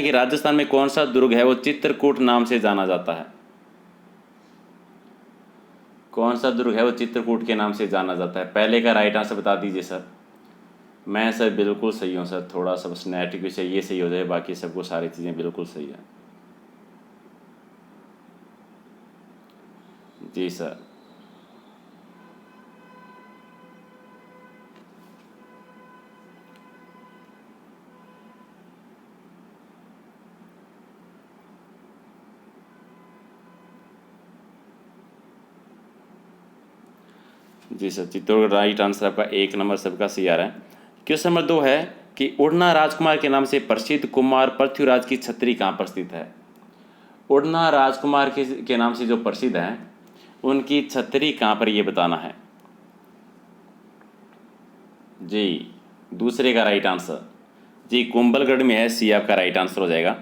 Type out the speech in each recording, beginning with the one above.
कि राजस्थान में कौन सा दुर्ग है वो चित्रकूट नाम से जाना जाता है? कौन सा दुर्ग है वो चित्रकूट के नाम से जाना जाता है? पहले का राइट आंसर बता दीजिए सर। मैं सर बिल्कुल सही हूँ सर, थोड़ा सा बस नेटिव विषय ये सही हो जाए, बाकी सबको सारी चीज़ें बिल्कुल सही है। जी सर। जी सर, चित्तौड़गढ़ राइट आंसर आपका 1 नंबर सबका सही आ रहा है। क्वेश्चन नंबर 2 है कि उड़ना राजकुमार के नाम से प्रसिद्ध कुमार पृथ्वीराज की छतरी कहाँ पर स्थित है? उड़ना राजकुमार के नाम से जो प्रसिद्ध है उनकी छतरी कहाँ पर, ये बताना है। जी, दूसरे का राइट आंसर जी कुंभलगढ़ में है, सी आपका राइट आंसर हो जाएगा।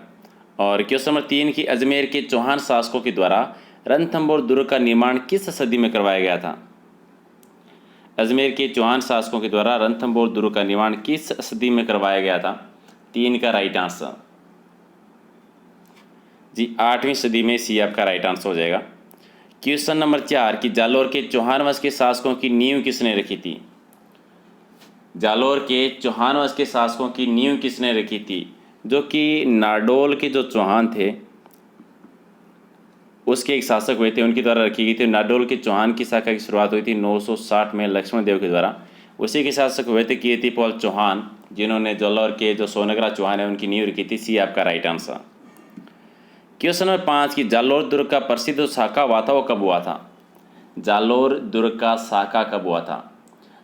और क्वेश्चन नंबर 3 की अजमेर के चौहान शासकों के द्वारा रणथंभौर दुर्ग का निर्माण किस सदी में करवाया गया था? अजमेर के चौहान शासकों के द्वारा रणथंभौर दुर्ग का निर्माण किस सदी में करवाया गया था? 3 का राइट आंसर जी 8वीं सदी में, सी आपका राइट आंसर हो जाएगा। क्वेश्चन नंबर 4 कि जालौर के चौहान वंश के शासकों की नींव किसने रखी थी? जालौर के चौहान वंश के शासकों की नींव किसने रखी थी? जो कि नाडोल के जो चौहान थे उसके एक शासक हुए थे, उनके द्वारा रखी गई थी। नाडोल के चौहान की शाखा की शुरुआत हुई थी 960 में लक्ष्मण देव के द्वारा। उसी के शासक हुए थे कीर्तिपाल चौहान, जिन्होंने जालौर के जो सोनगरा चौहान है उनकी नींव रखी थी, सी आपका राइट आंसर। क्वेश्चन नंबर 5 की जालौर दुर्ग का प्रसिद्ध जो साका हुआ था वो कब हुआ था? जालौर दुर्ग का साका कब हुआ था?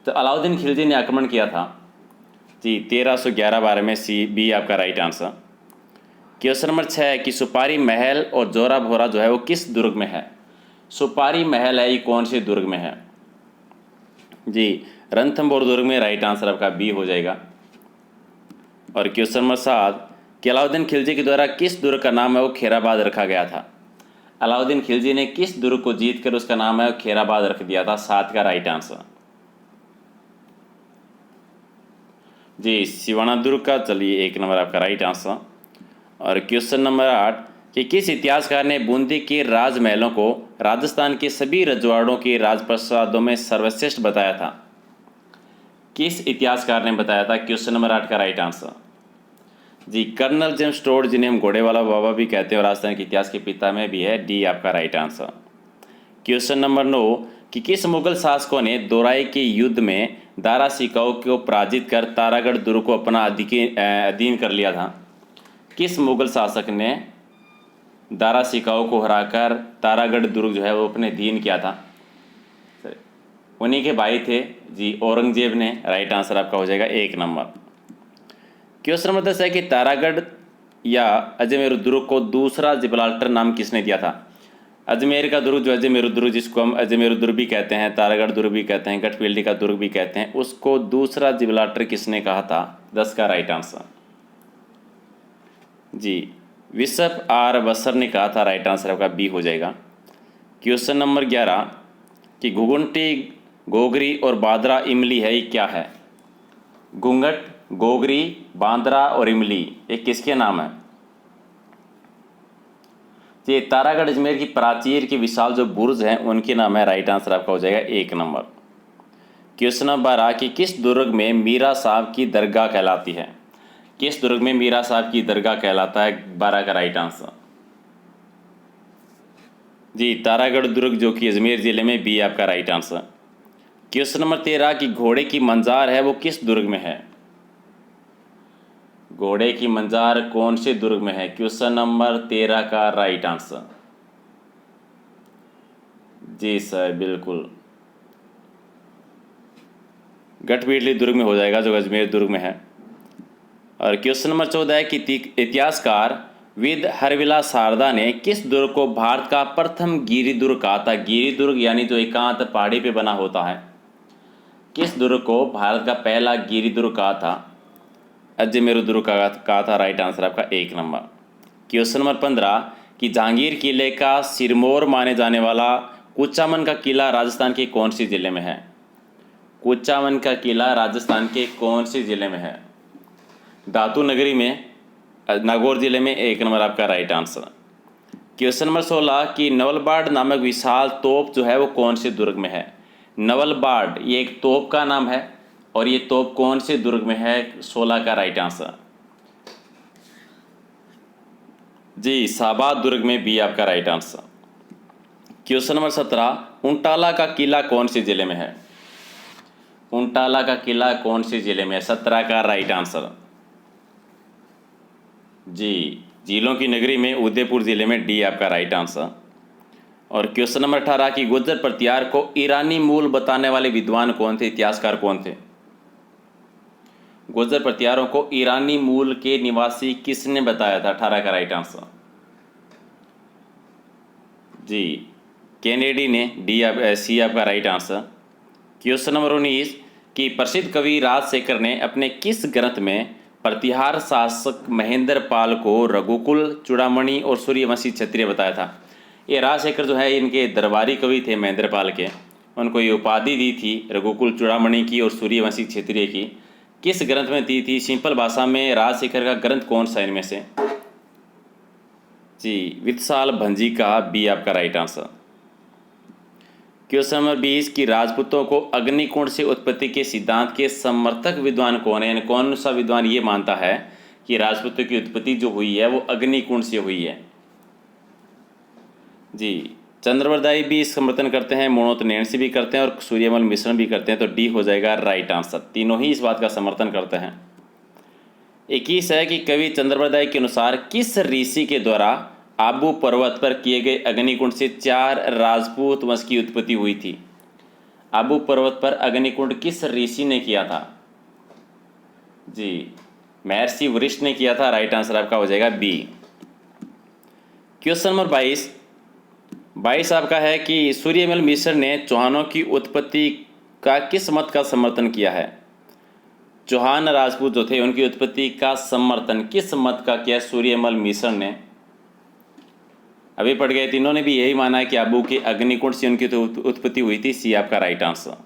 तो अलाउद्दीन खिलजी ने आक्रमण किया था जी 1311-12 में, सी बी आपका राइट आंसर। क्वेश्चन नंबर 6 है कि सुपारी महल और जोरा भोरा जो है वो किस दुर्ग में है? सुपारी महल है ये कौन से दुर्ग में है? जी रणथंभौर दुर्ग में, राइट आंसर आपका बी हो जाएगा। और क्वेश्चन नंबर 7 कि अलाउद्दीन खिलजी के द्वारा किस दुर्ग का नाम है वो खेराबाद रखा गया था? अलाउद्दीन खिलजी ने किस दुर्ग को जीत कर उसका नाम है वो खेराबाद रख दिया था? 7 का राइट आंसर जी सिवाना दुर्ग का, चलिए 1 नंबर आपका राइट आंसर। और क्वेश्चन नंबर 8 कि किस इतिहासकार ने बूंदी के राजमहलों को राजस्थान के सभी रजवाड़ों के राजप्रासादों में सर्वश्रेष्ठ बताया था? किस इतिहासकार ने बताया था? क्वेश्चन नंबर 8 का राइट आंसर जी कर्नल जेम्स टोड, जिन्हें हम घोड़े वाला बाबा भी कहते हैं और राजस्थान के इतिहास के पिता में भी है, डी आपका राइट आंसर। क्वेश्चन नंबर 9 कि किस मुगल शासकों ने दोराई के युद्ध में दारा सिकाओ को पराजित कर तारागढ़ दुर्ग को अपना अधीन कर लिया था? किस मुगल शासक ने दारा सिकाओ को हराकर तारागढ़ दुर्ग जो है वो अपने अधीन किया था? उन्हीं के भाई थे जी औरंगजेब ने, राइट आंसर आपका हो जाएगा 1 नंबर। क्वेश्चन नंबर 10 है कि तारागढ़ या अजमेर दुर्ग को दूसरा जिब्राल्टर नाम किसने दिया था? अजमेर का दुर्ग जो अजमेर दुर्ग, जिसको हम अजमेर दुर्ग भी कहते हैं, तारागढ़ दुर्ग भी कहते हैं, गठवेल्डी का दुर्ग भी कहते हैं, उसको दूसरा जिब्राल्टर किसने कहा था? 10 का राइट आंसर जी विशप आर बसर ने कहा था, राइट आंसर आपका बी हो जाएगा। क्वेश्चन नंबर 11 कि घुघुंटी, गोगरी और बादरा इमली है, ये क्या है? घूंघट, गोगरी, बांद्रा और इमली ये किसके नाम है? ये तारागढ़ अजमेर की प्राचीर की विशाल जो बुर्ज हैं उनके नाम है, राइट आंसर आपका हो जाएगा 1 नंबर। क्वेश्चन नंबर 12 कि किस दुर्ग में मीरा साहब की दरगाह कहलाती है? किस दुर्ग में मीरा साहब की दरगाह कहलाता है? 12 का राइट आंसर जी तारागढ़ दुर्ग, जो कि अजमेर जिले में, बी आपका राइट आंसर। क्वेश्चन नंबर 13 कि घोड़े की मंजार है वो किस दुर्ग में है? घोड़े की मंजार कौन से दुर्ग में है? क्वेश्चन नंबर 13 का राइट आंसर जी सर बिल्कुल गठबेड़ली दुर्ग में हो जाएगा, जो अजमेर दुर्ग में है। और क्वेश्चन नंबर 14 है कि इतिहासकार विद हरविला शारदा ने किस दुर्ग को भारत का प्रथम गिरी दुर्ग कहा था? गिरी दुर्ग यानी जो एकांत पहाड़ी पे बना होता है, किस दुर्ग को भारत का पहला गिरी दुर्ग कहा था? अजमेर दुर्ग का कहा था, राइट आंसर आपका 1 नंबर। क्वेश्चन नंबर 15 कि जहांगीर किले का सिरमौर माने जाने वाला कुचामन का किला राजस्थान के कौन से जिले में है? कुचामन का किला राजस्थान के कौन से जिले में है? धातु नगरी में, नागौर जिले में, 1 नंबर आपका राइट आंसर। क्वेश्चन नंबर 16 कि नवलबाड़ नामक विशाल तोप जो है वो कौन से दुर्ग में है। नवलबाड़ ये एक तोप का नाम है और ये तोप कौन से दुर्ग में है, 16 का राइट आंसर। जी, शाहबाद दुर्ग में, बी आपका राइट आंसर। क्वेश्चन नंबर 17 उंटाला का किला कौन से जिले में है। उंटाला का किला कौन से जिले में है, 17 का राइट आंसर। जी, झीलों की नगरी में, उदयपुर जिले में, डी आपका राइट आंसर। और क्वेश्चन नंबर 18 कि गुर्जर प्रतिहार को ईरानी मूल बताने वाले विद्वान कौन थे, इतिहासकार कौन थे। गुर्जर प्रतिहारों को ईरानी मूल के निवासी किसने बताया था, 18 का राइट आंसर। जी, कैनेडी ने, डी सी आपका राइट आंसर। क्वेश्चन नंबर 19 कि प्रसिद्ध कवि राजशेखर ने अपने किस ग्रंथ में प्रतिहार शासक महेंद्र पाल को रघुकुल, चूड़ामणि और सूर्यवंशी क्षत्रिय बताया था। ये राजशेखर जो है इनके दरबारी कवि थे महेंद्र पाल के, उनको ये उपाधि दी थी रघुकुल चूड़ामणि की और सूर्यवंशी क्षत्रिय की। किस ग्रंथ में दी थी, सिंपल भाषा में राजशेखर का ग्रंथ कौन सा इनमें से। जी, वित्तशाल भंजी का, बी आपका राइट आंसर। क्वेश्चन नंबर 20 कि राजपूतों को अग्निकुंड से उत्पत्ति के सिद्धांत के समर्थक विद्वान कौन है, यानी कौन सा विद्वान ये मानता है कि राजपूतों की उत्पत्ति जो हुई है वो अग्निकुंड से हुई है। जी, चंद्रवरदाई भी समर्थन करते हैं, मोणोत नैणसी भी करते हैं और सूर्यमल मिश्रण भी करते हैं, तो डी हो जाएगा राइट आंसर। तीनों ही इस बात का समर्थन करते हैं। 21 है कि कवि चंद्रवरदाई के अनुसार किस ऋषि के द्वारा आबू पर्वत पर किए गए अग्निकुंड से 4 राजपूत वंश की उत्पत्ति हुई थी। आबू पर्वत पर अग्निकुंड किस ऋषि ने किया था। जी, महर्षि वशिष्ठ ने किया था, राइट आंसर आपका हो जाएगा बी। क्वेश्चन नंबर 22 आपका है कि सूर्यमल मिश्र ने चौहानों की उत्पत्ति का किस मत का समर्थन किया है। चौहान राजपूत जो थे उनकी उत्पत्ति का समर्थन किस मत का किया सूर्यमल मिश्र ने। अभी पढ़ गए, तीनों ने भी यही माना है कि आबू के अग्निकुंड से उनकी तो उत्पत्ति हुई थी, सी आपका राइट आंसर।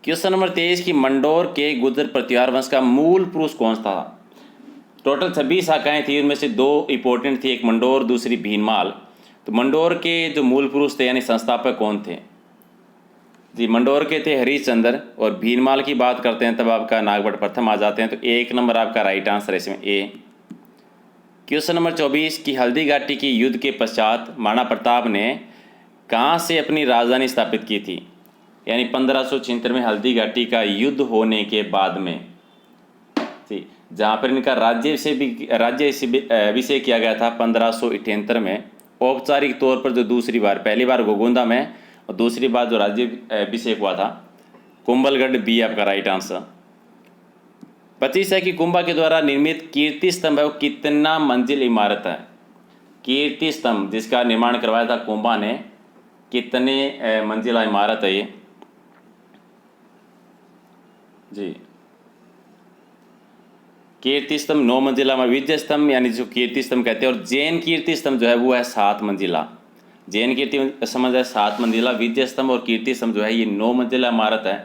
क्वेश्चन नंबर 23 कि मंडोर के गुर्जर प्रतिहार वंश का मूल पुरुष कौन था। टोटल 26 शाखाएं थी, उनमें से 2 इंपॉर्टेंट थी, एक मंडोर दूसरी भीनमाल। तो मंडोर के जो मूल पुरुष थे यानी संस्थापक कौन थे। जी, मंडोर के थे हरिश्चंद्र, और भीनमाल की बात करते हैं तब आपका नागभट्ट प्रथम आ जाते हैं, तो 1 नंबर आपका राइट आंसर है इसमें, ए। क्वेश्चन नंबर 24 कि हल्दी घाटी की युद्ध के पश्चात महाराणा प्रताप ने कहाँ से अपनी राजधानी स्थापित की थी, यानी 1576 में हल्दी घाटी का युद्ध होने के बाद में, जी, जहाँ पर इनका राज्य अभिषेक किया गया था 1578 में औपचारिक तौर पर। जो दूसरी बार, पहली बार गोगोंदा में और दूसरी बार जो राज्य अभिषेक हुआ था कुंभलगढ़, बी आपका राइट आंसर। 25 है कि कुंभा के द्वारा निर्मित कीर्ति स्तंभ है वो कितना मंजिल इमारत है। कीर्ति स्तंभ जिसका निर्माण करवाया था कुंभा ने, कितने मंजिला इमारत है ये। जी, कीर्ति स्तंभ 9 मंजिला, विजय स्तंभ यानी जो कीर्ति स्तंभ कहते हैं, और जैन कीर्ति स्तंभ जो है वो है 7 मंजिला। जैन कीर्ति स्तंभ है 7 मंजिला, विजय स्तंभ और कीर्ति स्तंभ जो है ये 9 मंजिला इमारत है।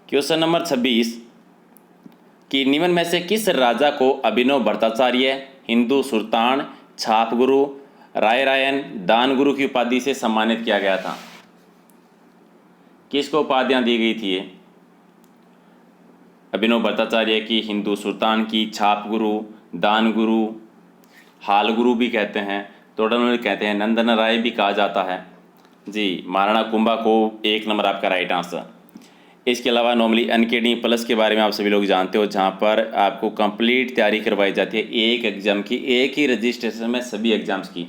क्वेश्चन नंबर 26 कि निम्न में से किस राजा को अभिनव भट्टाचार्य, हिंदू सुल्तान, छापगुरु, रायरायन, दानगुरु की उपाधि से सम्मानित किया गया था। किसको उपाधियां दी गई थी ये। अभिनव भट्टाचार्य की, हिंदू सुल्तान की, छापगुरु, दानगुरु, हालगुरु भी कहते हैं, तोड़न कहते हैं, नंदन राय भी कहा जाता है। जी, महाराणा कुंभा को 1 नंबर आपका राइट आंसर। इसके अलावा नॉर्मली अनकेडमी प्लस के बारे में आप सभी लोग जानते हो, जहाँ पर आपको कंप्लीट तैयारी करवाई जाती है एक एग्ज़ाम की, एक ही रजिस्ट्रेशन में सभी एग्ज़ाम्स की,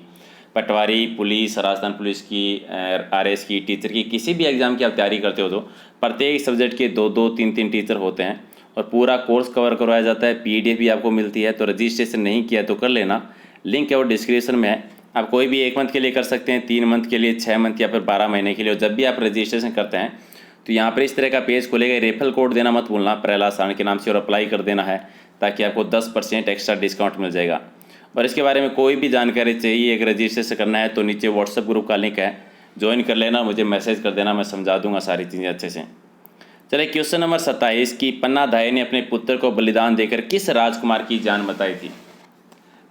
पटवारी, पुलिस, राजस्थान पुलिस की, आरएस की, टीचर की, किसी भी एग्ज़ाम की आप तैयारी करते हो तो प्रत्येक सब्जेक्ट के 2-2, 3-3 टीचर होते हैं और पूरा कोर्स कवर करवाया जाता है। PDF भी आपको मिलती है, तो रजिस्ट्रेशन नहीं किया तो कर लेना, लिंक है वो डिस्क्रिप्शन में है। आप कोई भी 1 मंथ के लिए कर सकते हैं, 3 मंथ के लिए, 6 मंथ या फिर 12 महीने के लिए। और जब भी आप रजिस्ट्रेशन करते हैं तो यहाँ पर इस तरह का पेज खुलेगा, रेफरल कोड देना मत भूलना प्रहलाद सारण के नाम से, और अप्लाई कर देना है ताकि आपको 10% एक्स्ट्रा डिस्काउंट मिल जाएगा। और इसके बारे में कोई भी जानकारी चाहिए, एक रजिस्ट्रेशन करना है तो नीचे व्हाट्सएप ग्रुप का लिंक है, ज्वाइन कर लेना, मुझे मैसेज कर देना, मैं समझा दूंगा सारी चीज़ें अच्छे से। चलिए क्वेश्चन नंबर 27 कि पन्नाधाय ने अपने पुत्र को बलिदान देकर किस राजकुमार की जान बचाई थी।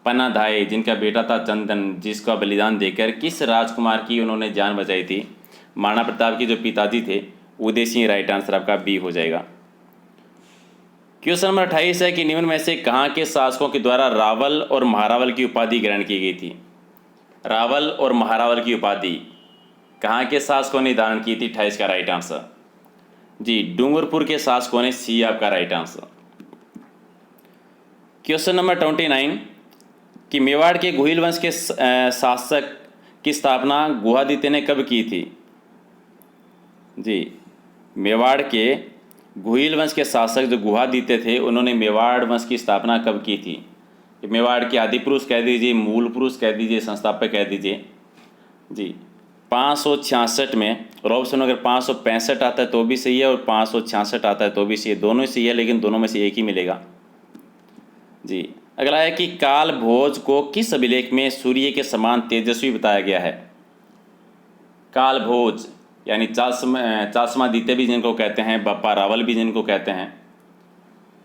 पन्नाधाय जिनका बेटा था चंदन, जिसका बलिदान देकर किस राजकुमार की उन्होंने जान बचाई थी। महाराणा प्रताप के जो पिताजी थे उदय सिंह। राइट आंसर आपका बी हो जाएगा। क्वेश्चन नंबर 28 है कि निम्न में से कहाँ के शासकों के द्वारा रावल और महारावल की उपाधि ग्रहण की गई थी। रावल और महारावल की उपाधि कहाँ के शासकों ने धारण की थी। 28 का राइट आंसर जी डूंगरपुर के शासकों ने। सी आपका राइट आंसर। क्वेश्चन नंबर 29 कि मेवाड़ के गुहिल वंश के शासक की स्थापना गुहादित्य ने कब की थी। जी मेवाड़ के गुहिल वंश के शासक जो गुहादित्य थे उन्होंने मेवाड़ वंश की स्थापना कब की थी। मेवाड़ के आदि पुरुष कह दीजिए, मूल पुरुष कह दीजिए, संस्थापक कह दीजिए। जी 566 में, और ऑप्शन अगर 565 आता है तो भी सही है और 566 आता है तो भी सही है। दोनों ही सही है लेकिन दोनों में से एक ही मिलेगा। जी अगला है कि काल भोज को किस अभिलेख में सूर्य के समान तेजस्वी बताया गया है। काल भोज यानी चासमादित्य भी जिनको कहते हैं, बप्पा रावल भी जिनको कहते हैं,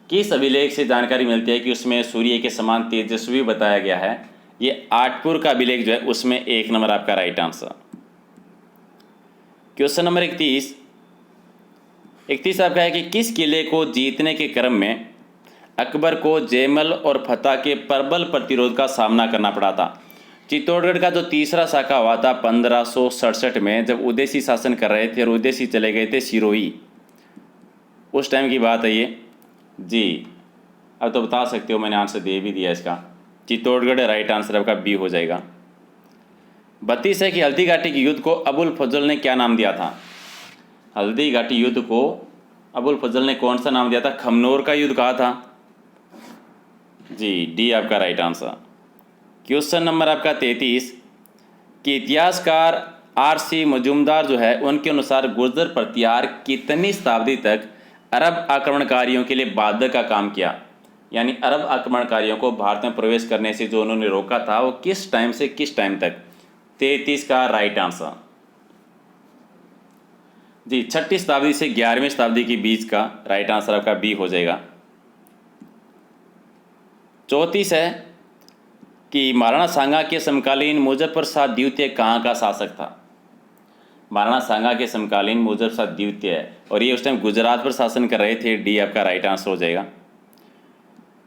किस अभिलेख से जानकारी मिलती है कि उसमें सूर्य के समान तेजस्वी बताया गया है। ये आठपुर का अभिलेख जो है उसमें 1 नंबर आपका राइट आंसर। क्वेश्चन नंबर 31 आपका है कि किस किले को जीतने के क्रम में अकबर को जयमल और फतह के प्रबल प्रतिरोध का सामना करना पड़ा था। चित्तौड़गढ़ का जो तीसरा साका हुआ था 1567 में, जब उदयसी शासन कर रहे थे और उदयसी चले गए थे सिरोही, उस टाइम की बात है ये। जी अब तो बता सकते हो, मैंने आंसर दे भी दिया इसका। चित्तौड़गढ़ राइट आंसर आपका बी हो जाएगा। 32 है कि हल्दी घाटी के युद्ध को अबुल फजल ने क्या नाम दिया था। हल्दी घाटी युद्ध को अबुल फजल ने कौन सा नाम दिया था। खमनोर का युद्ध कहा था। जी डी आपका राइट आंसर। क्वेश्चन नंबर आपका 33 कि इतिहासकार R.C. मजूमदार जो है उनके अनुसार गुर्जर प्रतिहार कितनी शताब्दी तक अरब आक्रमणकारियों के लिए बाधक का काम किया। यानी अरब आक्रमणकारियों को भारत में प्रवेश करने से जो उन्होंने रोका था वो किस टाइम से किस टाइम तक। 33 का राइट आंसर जी 6ठी शताब्दी से 11वीं शताब्दी के बीच का राइट आंसर आपका बी हो जाएगा। 34 है कि महाराणा सांगा के समकालीन मुजफ्फर शाह द्वितीय कहाँ का शासक था। महाराणा सांगा के समकालीन मुजफ्फर शाह द्वितीय और ये उस टाइम गुजरात पर शासन कर रहे थे। डी आपका राइट आंसर हो जाएगा।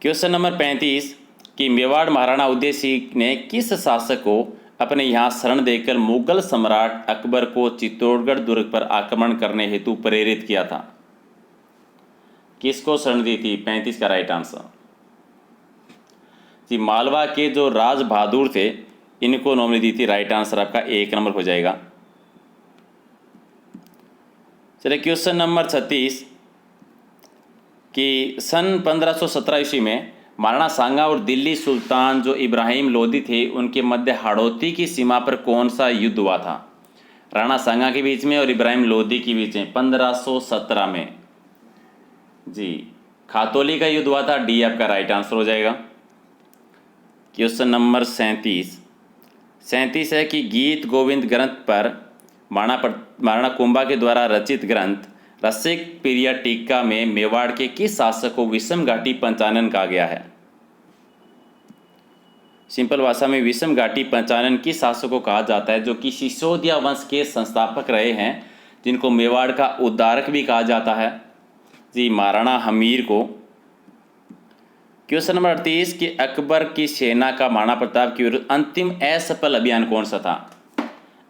क्वेश्चन नंबर 35 कि मेवाड़ महाराणा उदय सिंह ने किस शासक को अपने यहाँ शरण देकर मुगल सम्राट अकबर को चित्तौड़गढ़ दुर्ग पर आक्रमण करने हेतु प्रेरित किया था। किसको शरण दी थी। 35 का राइट आंसर जी मालवा के जो राज बहादुर थे इनको नॉमिनी दी थी। राइट आंसर आपका 1 नंबर हो जाएगा। चलिए क्वेश्चन नंबर 36 कि सन 1517 ईस्वी में महाराणा सांगा और दिल्ली सुल्तान जो इब्राहिम लोदी थे उनके मध्य हाड़ौती की सीमा पर कौन सा युद्ध हुआ था। राणा सांगा के बीच में और इब्राहिम लोदी के बीच में 1517 में जी खातौली का युद्ध हुआ था। डी आपका राइट आंसर हो जाएगा। क्वेश्चन नंबर 37 है कि गीत गोविंद ग्रंथ पर महाराणा कुंभा के द्वारा रचित ग्रंथ रसिक प्रिया टीका में मेवाड़ के किस शासक को विषम घाटी पंचानन कहा गया है। सिंपल भाषा में विषम घाटी पंचानन किस शासक को कहा जाता है जो कि सिसोदिया वंश के संस्थापक रहे हैं, जिनको मेवाड़ का उद्धारक भी कहा जाता है। जी महाराणा हमीर को। क्वेश्चन नंबर 38 कि अकबर की सेना का महाराणा प्रताप के विरुद्ध अंतिम असफल अभियान कौन सा था।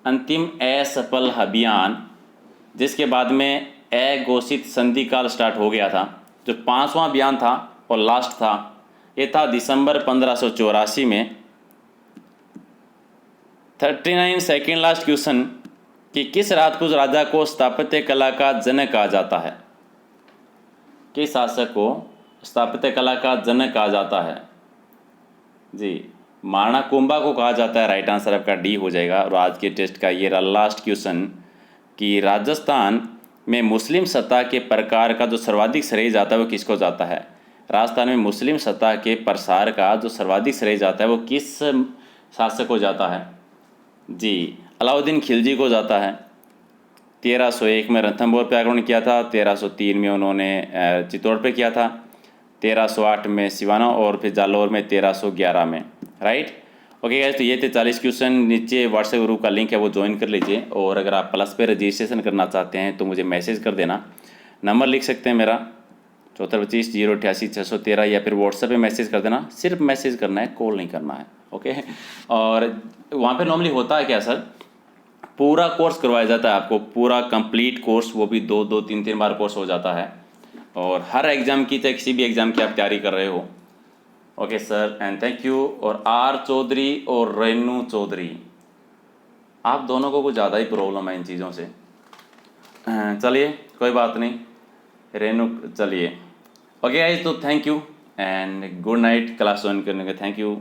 अंतिम असफल अभियान जिसके बाद में अघोषित संधि काल स्टार्ट हो गया था, जो 5वां अभियान था और लास्ट था, ये था दिसंबर 1584 में। 39 सेकेंड लास्ट क्वेश्चन कि किस राजपूत राजा को स्थापत्य कला का जनक कहा जाता है। किस शासक को स्थापत्य कला का जनक कहा जाता है। जी महाराणा कुंभा को कहा जाता है। राइट आंसर आपका डी हो जाएगा। और आज के टेस्ट का ये लास्ट क्वेश्चन कि राजस्थान में मुस्लिम सत्ता के प्रकार का जो सर्वाधिक श्रेय जाता है वो किसको जाता है। राजस्थान में मुस्लिम सत्ता के प्रसार का जो सर्वाधिक श्रेय जाता है वो किस शासक को जाता है। जी अलाउद्दीन खिलजी को जाता है। 1301 में रणथंभौर पे आक्रमण किया था, 1303 में उन्होंने चित्तौड़ पे किया था, 1308 में सिवाना और फिर जालौर में 1311 में। राइट, ओके गाइस, तो ये थे 40 क्वेश्चन। नीचे व्हाट्सएप ग्रुप का लिंक है, वो ज्वाइन कर लीजिए। और अगर आप प्लस पे रजिस्ट्रेशन करना चाहते हैं तो मुझे मैसेज कर देना। नंबर लिख सकते हैं मेरा 7425 088 613, या फिर व्हाट्सएप पे मैसेज कर देना। सिर्फ मैसेज करना है, कॉल नहीं करना है, ओके। और वहाँ पे नॉर्मली होता है क्या सर, पूरा कोर्स करवाया जाता है आपको, पूरा कंप्लीट कोर्स, वो भी 2-2 3-3 बार कोर्स हो जाता है। और हर एग्ज़ाम की, चाहे किसी भी एग्ज़ाम की आप तैयारी कर रहे हो। Okay sir, and thank you. और आर चौधरी और रेनू चौधरी, आप दोनों को कुछ ज़्यादा ही प्रॉब्लम है इन चीज़ों से। चलिए कोई बात नहीं, रेनू, चलिए। ओके गाइस, तो thank you and good night. Class join करने के थैंक यू।